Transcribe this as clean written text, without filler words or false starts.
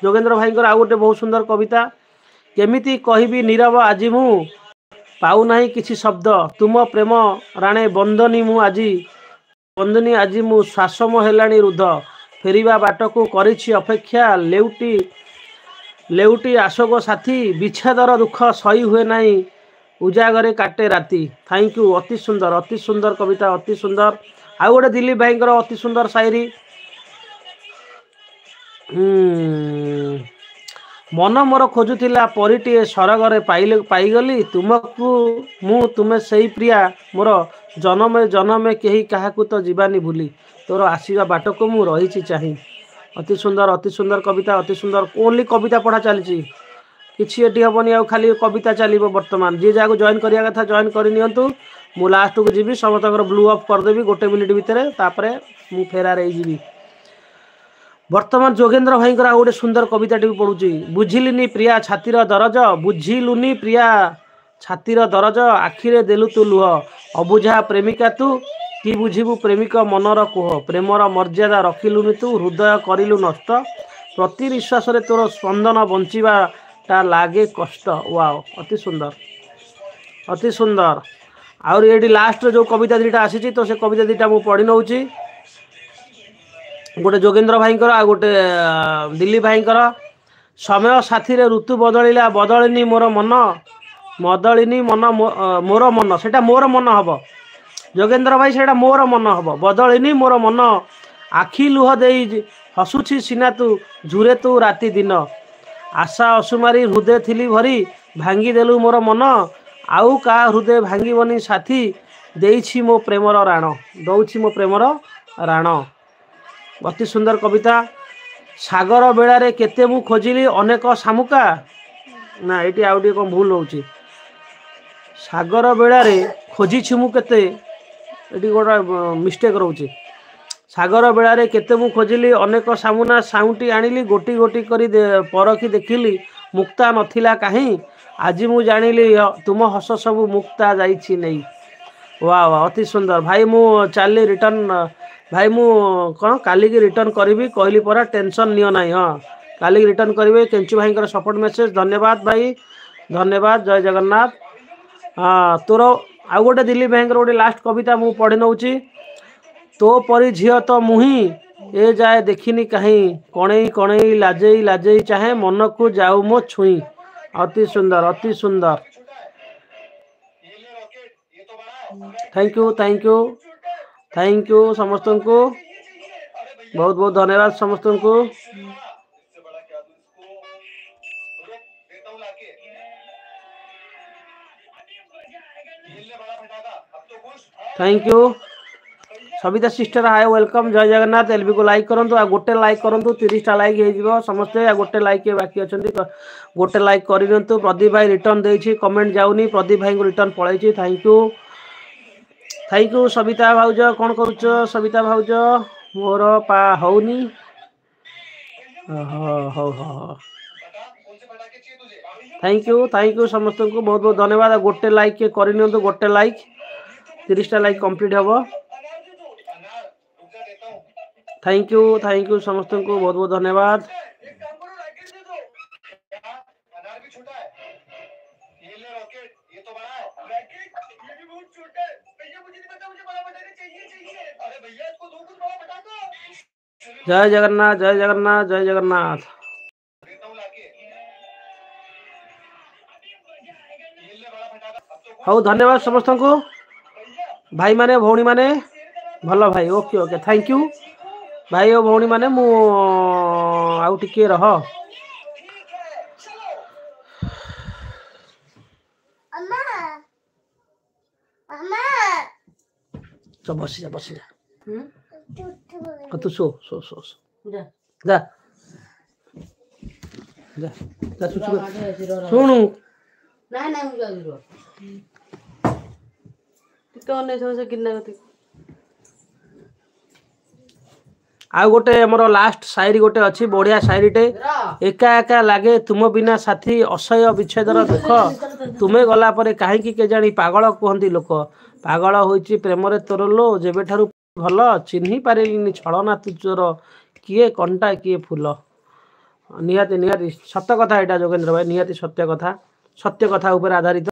जोगेंद्र भाई आउ गोटे बहुत सुंदर कविता केमिति कहबी नीरव आज मु पाऊ नाही किछि शब्द तुम प्रेम राणे बंदनी मु आज मु श्वास मो हेलाणी रुद्ध फेरिबा बाटकू करिछि अपेक्षा लेउटी लेउटी आशोक साथी विच्छेदर दुख सही हुए नाही उजागरे काटे राति। थैंक यू अति सुंदर कविता अति सुंदर। आउ गोटे दिलीप भाई अति सुंदर शायरी मन मोर खोजुला परिटे सरगरे पाईगली तुमको मु तुमे सही प्रिया मोर जनमे जनमे कही क्या तो जीवानी भूली तोर आसवा बाट को मु रही चाही। अति सुंदर कविता अति सुंदर ओनली कविता पढ़ा चली किसी एटी हेनी आ खाली कविता चलो बर्तमान जी जहाँ जॉइन करिया कथा जॉइन करनी मु लास्ट को जीवी समस्त ब्लू अफ करदेवी गोटे मिनिट भितर तापर मु फेरार होगी। वर्तमान जोगेंद्र भाई गोटे सुंदर कविता टी पढ़ुची बुझिलुनी प्रिया छातीर दरज बुझिलुनी प्रिया छातीर दरज आखिरे देलु तु लुह अबुझा प्रेमिका तू कि बुझिबु प्रेमिक मनर कुह प्रेमर मर्यादा रखिलुनी तू हृदय करिलु नष्ट प्रति विश्वास रे तोर स्पंदन बंचिबाटा लागे कष्ट। वाओ अति सुंदर आउर ये लास्ट जो कविता दुटा आसी तो से कविता दुटा मु पढ़ी नौची गोटे जोगेंद्र भाई आ गोटे दिलीप भाई समय साथी रे ऋतु बदलिला बदलिनी मोर मन बदलिनी मन मोर मन से मोर मन हम जोगेंद्र भाई से मोर मन हम बदलिनी मोर मन आखि लुह दे हसुछि सिना तू झुरे तू राति दिन आशा असुमारी हृदय थिली भरी भांगी देलु मोर मन आउ का हृदय भांगीबनी साथी देइछि मो प्रेमर राण दौछि मो प्रेमर राण। अति सुंदर कविता सागर बेड़ारे केते मु खोजिली अनेक शामुका ना ये आउ कौन भूल हो सागर बेड़ारे खोजी मु केते ये गोटा मिस्टेक रोचे सागर बेड़ारे केते मु खोजिली अनेक सामुना साउटी आनिली गोटी गोटी करी परखी देखिली मुक्ता नथिला काहीं आज मु जानिली तुम हस सबू मुक्ता जाइछि नहीं। वाह वाह अति सुंदर भाई मु चाली रिटर्न भाई मु कौन काली की रिटर्न करी कहली परा टेंशन नियो ना। हाँ काली रिटर्न करेंगे केंचु भाई सपोर्ट मेसेज धन्यवाद भाई धन्यवाद जय जगन्नाथ। हाँ तोर आउ गोटे दिलीप भाई गोटे लास्ट कविता मु पढ़ी नौची तो परी झील तो मुही ए जाए देखिनी कहीं कणई कणई लाजई लाजई चाहे मन को जाऊ मो छुई। अति सुंदर थैंक यू समस्त को बहुत बहुत धन्यवाद समस्त को। Thank you Savita sister hi welcome जय जगन्नाथ। एलबी को लाइक करूँ आ गोटे लाइक करूँ 30टा लाइक हो समस्ते आ गोटे लाइक बाकी अच्छा गोटे लाइक करूँ। प्रदीप भाई रिटर्न देछि कमेंट जाऊनी प्रदीप भाई को रिटर्न पड़े थैंक यू सविता भाउज कौन करुच सविता भाउज मोर पा होनी थैंक यू समस्त को बहुत बहुत धन्यवाद। गोटे लाइक के करनी गोटे लाइक 30टा लाइक कंप्लीट हम। थैंक यू समस्त को बहुत बहुत धन्यवाद। जय जगन्नाथ जय जगन्नाथ जय जगन्नाथ। हाँ धन्यवाद समस्त को भाई माने भौणी माने भल भाई ओके ओके थैंक यू भाई और भौणी माने मु आउ टिके रह तो बसी जा तू सो जा जा जा जा सुनु ना ना मु जाऊ रो तो ने से किन्ना गति आ गोटे मोर लास्ट शायरी गोटे अच्छी बढ़िया शायरीटे एका एका लागे तुम बिना साथी असह्य विच्छेदर दुख तुम्हें गला परे कहीं के जानी पागल कहती लोक पागल होइछि प्रेम रे तोर लो जेबे ठारू भल चिन्ही पारिलिनी छलना तू चोर किए कंटा किए फूल। निहाती निहाती सत्य कथा एटा जोगेंद्र भाई निहाती सत्य कथा उपर आधारित।